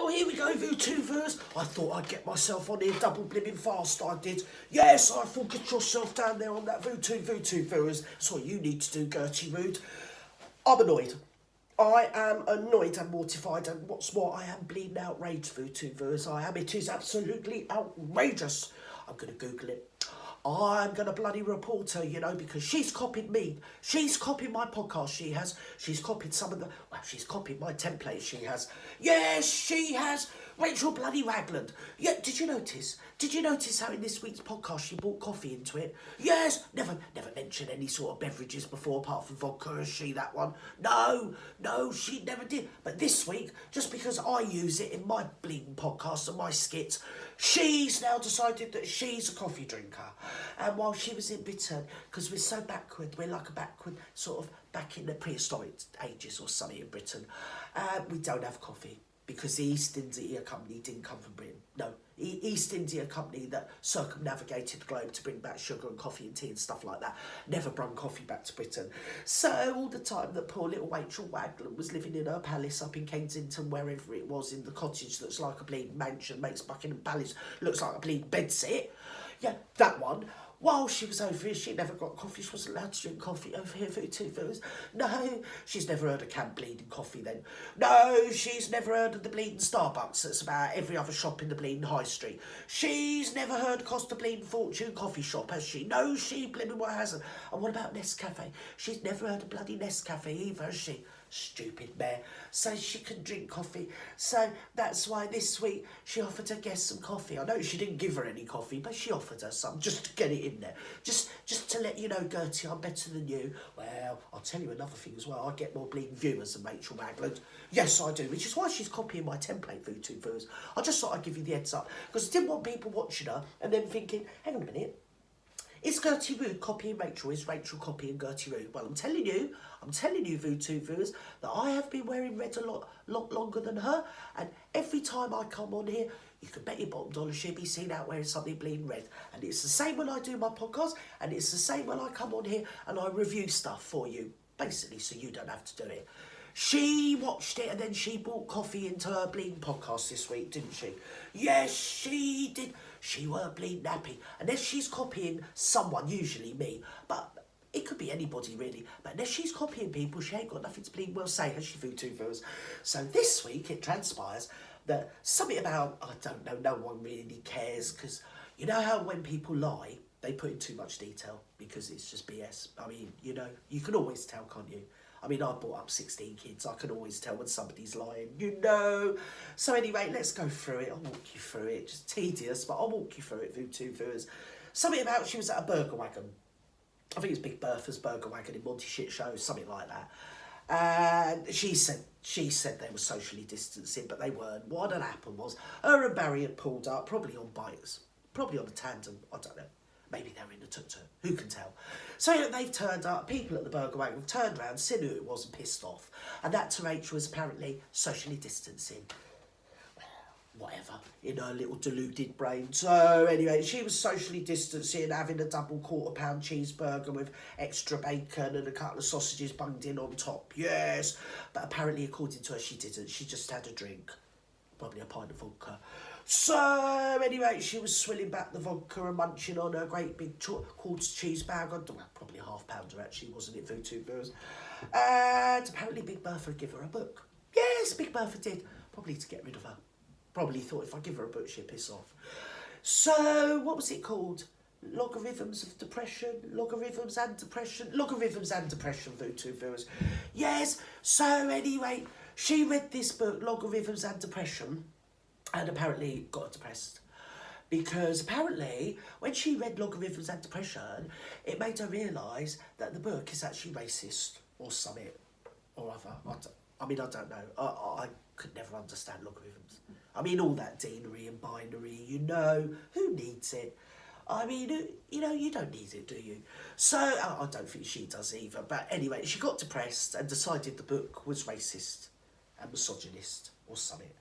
here we go, VTubers. I thought I'd get myself on here double blimmin' fast, I did. Yes, I thought get yourself down there on that VTubers. That's what you need to do, Gertie Rude. I'm annoyed. I am annoyed and mortified, and what's more, I am bleeding outraged, VTubers. I am. It is absolutely outrageous. I'm going to Google it. I'm going to bloody report her, you know, because she's copied me. She's copied my podcast, she has. She's copied some of the... Well, she's copied my template, she has. Yes, she has. Rachel bloody Ragland. Yeah, did you notice? Did you notice how in this week's podcast she brought coffee into it? Yes, never mentioned any sort of beverages before apart from vodka, has she, that one? No, she never did. But this week, just because I use it in my bleeding podcast and my skits, she's now decided that she's a coffee drinker. And while she was in Britain, because we're so backward, we're like a backward sort of back in the prehistoric ages or something in Britain, we don't have coffee. Because the East India Company didn't come from Britain. No, East India Company that circumnavigated the globe to bring back sugar and coffee and tea and stuff like that never brought coffee back to Britain. So all the time that poor little Rachel Ragland was living in her palace up in Kensington, wherever it was, in the cottage that's like a bleeding mansion, makes Buckingham Palace looks like a bleeding bedsit. Yeah, that one. While she was over here, she never got coffee. She wasn't allowed to drink coffee over here, VTubers. No, she's never heard of canned bleeding coffee then. No, she's never heard of the bleeding Starbucks that's about every other shop in the bleeding high street. She's never heard cost a bleeding fortune coffee shop, has she? No, she blimmin' well hasn't. And what about Nescafe? She's never heard of bloody Nescafe either, has she? Stupid mare. So she can drink coffee. So that's why this week she offered her guest some coffee. I know she didn't give her any coffee, but she offered her some just to get it in there. Just to let you know, Gertie, I'm better than you. Well, I'll tell you another thing as well. I get more bleeding viewers than Rachel Ragland. Yes, I do, which is why she's copying my template, VTubers. I just thought I'd give you the heads up because I didn't want people watching her and then thinking, hang on a minute, is Gertie Rude copying Rachel? Is Rachel copying Gertie Rude? Well, I'm telling you, VTubers, that I have been wearing red a lot longer than her, and every time I come on here, you can bet your bottom dollar she'll be seen out wearing something bleeding red. And it's the same when I do my podcast, and it's the same when I come on here and I review stuff for you, basically, so you don't have to do it. She watched it and then she brought coffee into her bleeding podcast this week, didn't she? Yes, she did. She were bleeding happy. Unless she's copying someone, usually me, but it could be anybody really. But unless she's copying people, she ain't got nothing to bleeding well say, has she, VTubers? So this week it transpires that something about, I don't know, no one really cares, because you know how when people lie, they put in too much detail because it's just BS. I mean, you know, you can always tell, can't you? I mean, I brought up 16 kids. I can always tell when somebody's lying, you know. So anyway, let's go through it. I'll walk you through it. Just tedious, but I'll walk you through it, VTubers. Something about she was at a burger wagon. I think it's Big Bertha's Burger Wagon in Monty Shit Show, something like that. And she said they were socially distancing, but they weren't. What had happened was her and Barry had pulled up, probably on bikes, probably on a tandem, I don't know. Maybe they were in a tuk-tuk, who can tell? So they've turned up, people at the burger wagon have turned around, seen who it was and pissed off. And that to Rachel was apparently socially distancing. Well, whatever, in her little deluded brain. So anyway, she was socially distancing, having a double quarter-pound cheeseburger with extra bacon and a couple of sausages bunged in on top. Yes, but apparently according to her she didn't. She just had a drink, probably a pint of vodka. So, anyway, she was swilling back the vodka and munching on her great big quarter cheeseburger. Well, probably a half-pounder, actually, wasn't it, VTubers? And apparently Big Bertha would give her a book. Yes, Big Bertha did. Probably to get rid of her. Probably thought if I give her a book, she'd piss off. So, what was it called? Logarithms of Depression? Logarithms and Depression, VTubers. Yes, so anyway, she read this book, Logarithms and Depression, and apparently got depressed. Because apparently, when she read Logarithms and Depression, it made her realise that the book is actually racist or something or other. I don't know. I could never understand logarithms. I mean, all that deanery and binary, you know, who needs it? I mean, you know, you don't need it, do you? So, I don't think she does either. But anyway, she got depressed and decided the book was racist and misogynist or something.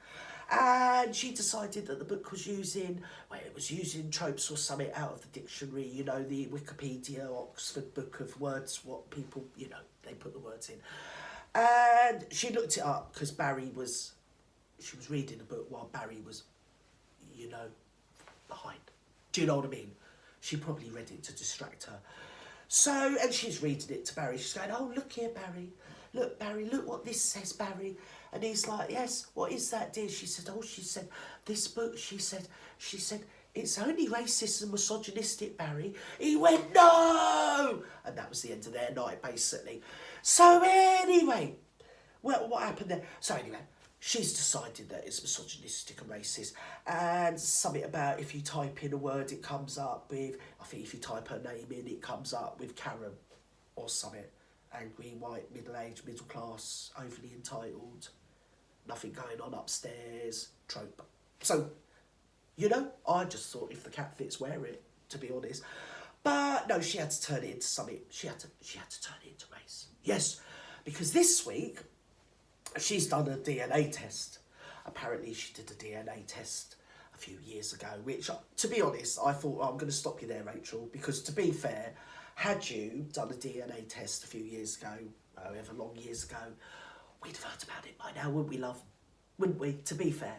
And she decided that the book was using tropes or something out of the dictionary, you know, the Wikipedia, Oxford Book of Words, what people, you know, they put the words in. And she looked it up because Barry was she was reading a book while Barry was, behind. Do you know what I mean? She probably read it to distract her. So, and she's reading it to Barry. She's going, oh, look here, Barry. Look, Barry, look what this says, Barry. And he's like, yes, what is that, dear? She said, this book, she said, it's only racist and misogynistic, Barry. He went, no! And that was the end of their night, basically. So anyway, well, what happened there? So anyway, she's decided that it's misogynistic and racist, and something about if you type in a word, it comes up with, I think if you type her name in, it comes up with Karen or something. Angry, white, middle-aged, middle class, overly entitled, nothing going on upstairs, trope. So, I just thought if the cat fits, wear it, to be honest. But no, she had to turn it into something. She had to turn it into race. Yes, because this week, she's done a DNA test. Apparently she did a DNA test a few years ago, which, to be honest, I thought, I'm going to stop you there, Rachel, because to be fair, had you done a DNA test a few years ago, however long years ago, we'd have heard about it by now, wouldn't we, love? Wouldn't we, to be fair?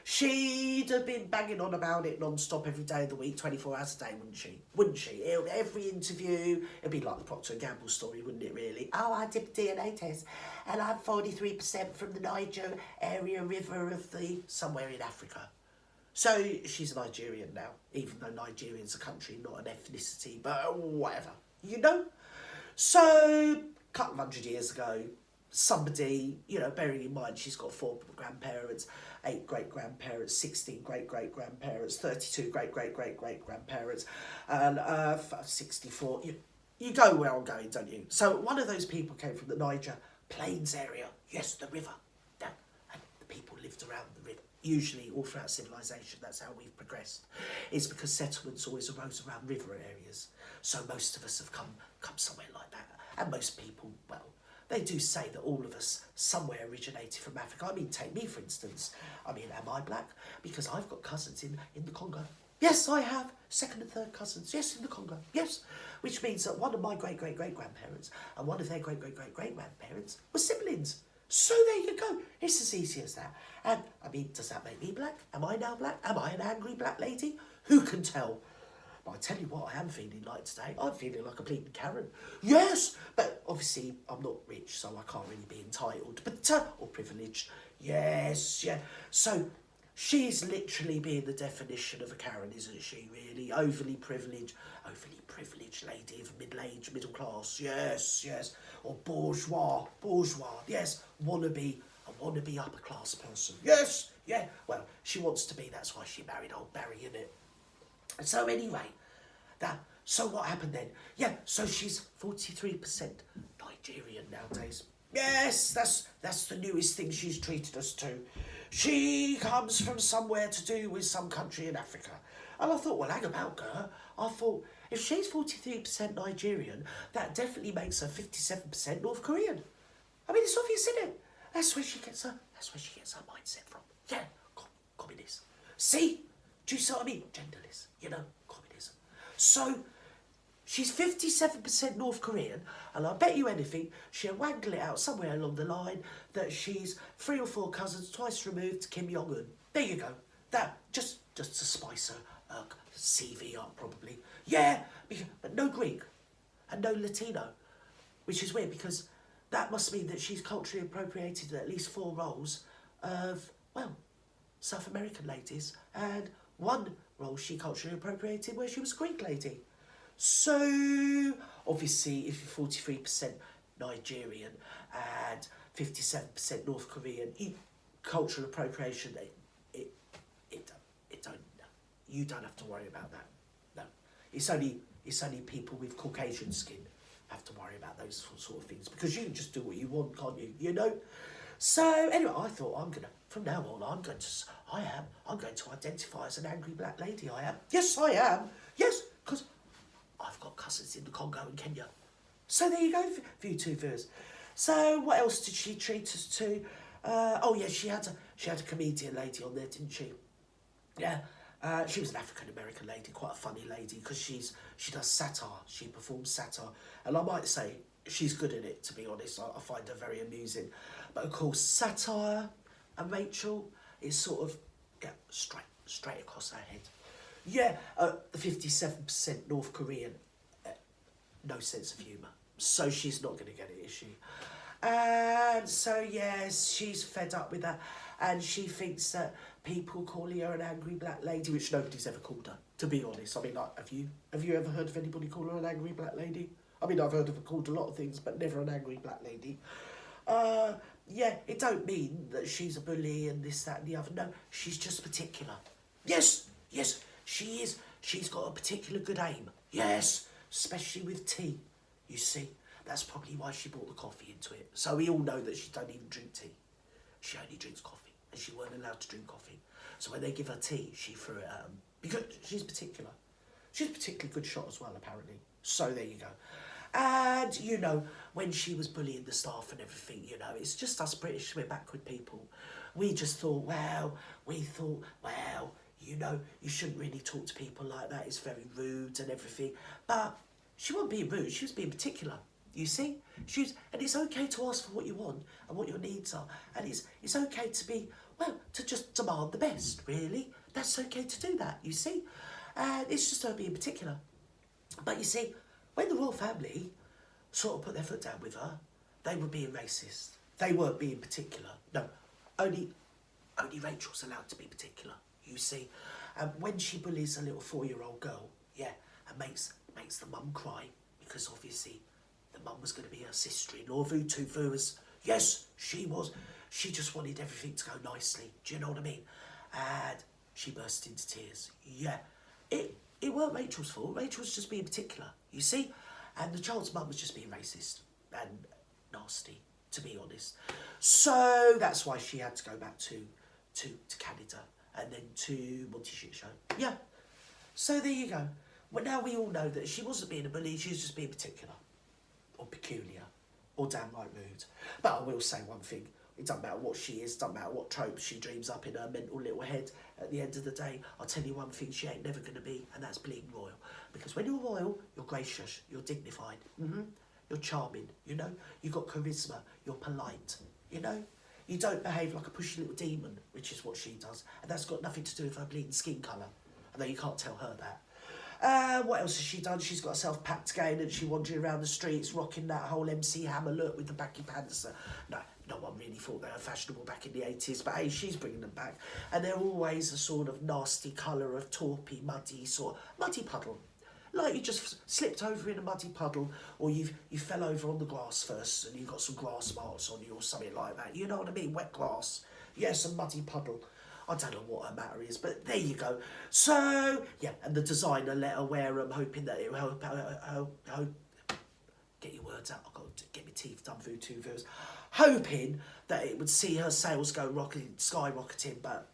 She'd have been banging on about it non-stop every day of the week, 24 hours a day, wouldn't she? Wouldn't she? Every interview, it'd be like the Procter & Gamble story, wouldn't it, really? Oh, I did a DNA test, and I'm 43% from the Niger area river of somewhere in Africa. So she's a Nigerian now, even though Nigerian's a country, not an ethnicity, but whatever, So, a couple of hundred years ago, somebody, bearing in mind she's got 4 grandparents, 8 great-grandparents, 16 great-great-grandparents, 32 great-great-great-great-grandparents, and 64. You go where I'm going, don't you? So one of those people came from the Niger Plains area. Yes, the river. Yeah. And the people lived around the river. Usually all throughout civilization, that's how we've progressed. It's because settlements always arose around river areas. So most of us have come somewhere like that. And most people, well, they do say that all of us somewhere originated from Africa. I mean, take me, for instance. I mean, am I black? Because I've got cousins in the Congo. Yes, I have. 2nd and 3rd cousins. Yes, in the Congo. Yes. Which means that one of my great-great-great-grandparents and one of their great-great-great-great-grandparents were siblings. So there you go. It's as easy as that. And, I mean, does that make me black? Am I now black? Am I an angry black lady? Who can tell? But I tell you what I am feeling like today. I'm feeling like a bleeding Karen. Yes! But obviously I'm not rich, so I can't really be entitled. But, or privileged. Yes, yeah. So, she's literally being the definition of a Karen, isn't she, really? Overly privileged lady of middle-age, middle class. Yes, yes. Or bourgeois, yes. A wannabe upper class person. Yes, yeah. Well, she wants to be, that's why she married old Barry, innit? So anyway, so what happened then? Yeah, so she's 43% Nigerian nowadays. Yes, that's the newest thing she's treated us to. She comes from somewhere to do with some country in Africa. And I thought, well, hang about, girl. I thought, if she's 43% Nigerian, that definitely makes her 57% North Korean. I mean, it's obvious, isn't it? That's where she gets her mindset from. Yeah, communism. See? Do you see what I mean? Genderless, communism. So, she's 57% North Korean, and I bet you anything, she'll wangle it out somewhere along the line that she's 3 or 4 cousins twice removed to Kim Jong-un. There you go. That, just to spice her CV up, probably. Yeah, but no Greek, and no Latino, which is weird, because that must mean that she's culturally appropriated at least 4 roles of, well, South American ladies, and 1 role she culturally appropriated where she was a Greek lady. So, obviously, if you're 43% Nigerian and 57% North Korean, cultural appropriation, you don't have to worry about that. No, it's only people with Caucasian skin have to worry about those sort of things, because you can just do what you want, can't you? So anyway, I thought from now on, I'm going to identify as an angry black lady. I am. Yes, I am. Yes, because I've got cousins in the Congo and Kenya. So there you go, for you 2 viewers. So what else did she treat us to? Oh yeah, she had a comedian lady on there, didn't she? Yeah. She was an African-American lady, quite a funny lady, because she does satire. She performs satire. And I might say she's good at it, to be honest. I find her very amusing. But of course, satire and Rachel, It's sort of, yeah, straight across her head. Yeah, the 57% North Korean, no sense of humour. So she's not going to get it, is she? And so, yes, she's fed up with that. And she thinks that people calling her an angry black lady, which nobody's ever called her, to be honest. I mean, like, have you ever heard of anybody call her an angry black lady? I mean, I've heard of her called a lot of things, but never an angry black lady. Yeah, it don't mean that she's a bully and this, that and the other. No, she's just particular. Yes, she is. She's got a particular good aim. Yes, especially with tea, you see. That's probably why she brought the coffee into it. So we all know that she don't even drink tea. She only drinks coffee, and she weren't allowed to drink coffee. So when they give her tea, she threw it at them. Because she's particular. She's a particularly good shot as well, apparently. So there you go. And, you know, when she was bullying the staff and everything, you know, it's just us British, we're backward people. We just thought, well, you know, you shouldn't really talk to people like that. It's very rude and everything. But she wasn't being rude. She was being particular. You see? And it's okay to ask for what you want and what your needs are. And it's okay to be, well, to just demand the best, really. That's okay to do that, you see? And it's just her being particular. But you see, when the royal family sort of put their foot down with her, they were being racist. They weren't being particular. No, only Rachel's allowed to be particular, you see. And when she bullies a little 4-year-old girl, yeah, and makes the mum cry, because obviously the mum was going to be her sister-in-law, Vootoo. Yes, she was. She just wanted everything to go nicely. Do you know what I mean? And she burst into tears. Yeah, it weren't Rachel's fault. Rachel was just being particular, you see? And the child's mum was just being racist and nasty, to be honest. So that's why she had to go back to Canada and then to Monty Shit Show. Yeah. So there you go. Well, now we all know that she wasn't being a bully, she was just being particular. Or peculiar. Or downright rude. But I will say one thing. It doesn't matter what she is, doesn't matter what tropes she dreams up in her mental little head. At the end of the day, I'll tell you one thing she ain't never going to be, and that's being royal. Because when you're royal, you're gracious, you're dignified, you're charming, you know? You've got charisma, you're polite, you know? You don't behave like a pushy little demon, which is what she does. And that's got nothing to do with her bleeding skin colour. Although you can't tell her that. What else has she done? She's got herself packed again and she wandering around the streets rocking that whole MC Hammer look with the baggy pants. No one really thought they were fashionable back in the 80s, but hey, she's bringing them back. And they're always a sort of nasty colour of taupey, muddy puddle. Like you just slipped over in a muddy puddle, or you fell over on the grass first and you've got some grass marks on you or something like that. You know what I mean? Wet grass. Yes, a muddy puddle. I don't know what her matter is, but there you go. So, yeah, and the designer let her wear them, hoping that it will help get your words out. I've got to get my teeth done through 2 viewers. Hoping that it would see her sales go skyrocketing, but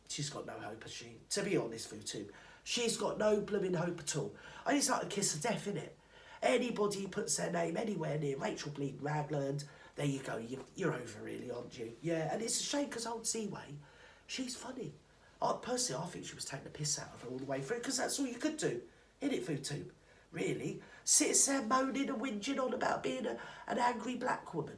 she's got no hope, has she? To be honest, Vootoo, she's got no blooming hope at all. And it's like a kiss of death, innit? Anybody puts their name anywhere near Rachel Bleeding Ragland, there you go, you're over really, aren't you? Yeah, and it's a shame because old Seaway, she's funny. Personally, I think she was taking the piss out of her all the way through, because that's all you could do, innit, Vootoo? Really? Sit there moaning and whinging on about being an angry black woman.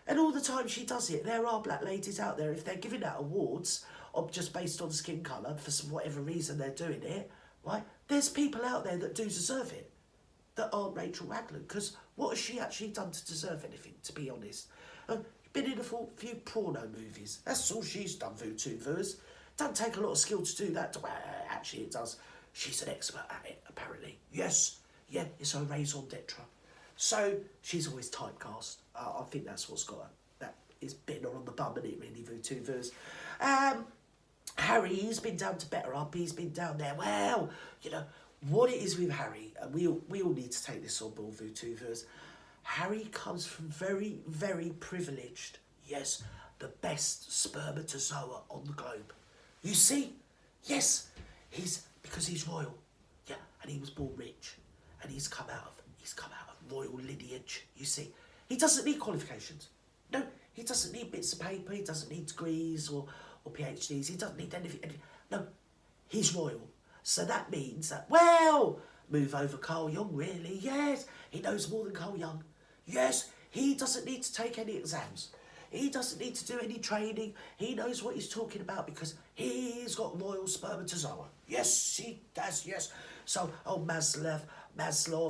And all the time she does it, there are black ladies out there, if they're giving out awards just based on skin colour, for whatever reason they're doing it, right? There's people out there that do deserve it, that aren't Rachel Ragland, because what has she actually done to deserve anything, to be honest? Been in a few porno movies. That's all she's done, Vootoo viewers. Doesn't take a lot of skill to do that. Well, actually, it does. She's an expert at it, apparently. Yes, yeah, it's her raison d'etre. So, she's always typecast. I think that's what's got her. That is bitten her on the bum, isn't it, really, Vootoo viewers? Harry, he's been down to better up. He's been down there. Well, you know, what it is with Harry, and we all need to take this on board, Vootoo viewers. Harry comes from very, very privileged, yes, the best spermatozoa on the globe. You see? Yes, because he's royal. Yeah, and he was born rich. And he's come out of royal lineage, you see. He doesn't need qualifications. No, he doesn't need bits of paper, he doesn't need degrees or PhDs, he doesn't need anything. No, he's royal. So that means that, well, move over Carl Young, really. Yes, he knows more than Carl Young. Yes, he doesn't need to take any exams. He doesn't need to do any training. He knows what he's talking about because he's got royal spermatozoa. Yes, he does, yes. So, Maslov,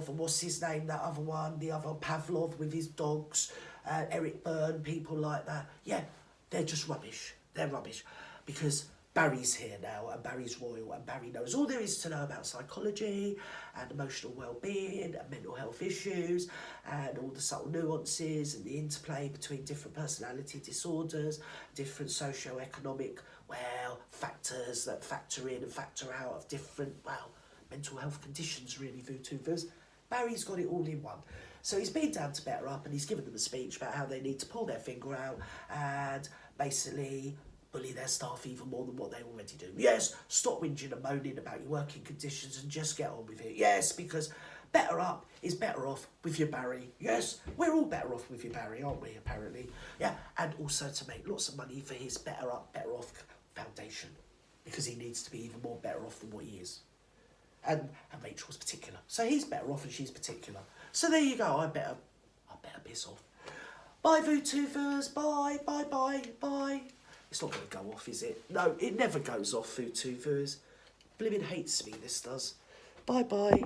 and what's his name, that other one, the other Pavlov with his dogs, Eric Byrne, people like that. Yeah, they're just rubbish. They're rubbish because Barry's here now, and Barry's royal, and Barry knows all there is to know about psychology and emotional well-being and mental health issues and all the subtle nuances and the interplay between different personality disorders, different socio-economic, factors that factor in and factor out of different, mental health conditions, really, VooToofers. Barry's got it all in one. So he's been down to Better Up and he's given them a speech about how they need to pull their finger out and basically bully their staff even more than what they already do. Yes, stop whinging and moaning about your working conditions and just get on with it. Yes, because Better Up is better off with your Barry. Yes, we're all better off with your Barry, aren't we, apparently? Yeah, and also to make lots of money for his Better Up, Better Off Foundation because he needs to be even more better off than what he is. And Rachel's particular. So he's better off and she's particular. So there you go, I better piss off. Bye, VooToofers. Bye, bye, bye, bye. It's not going to go off, is it? No, it never goes off, VooToofers. Blimmin' hates me, this does. Bye-bye.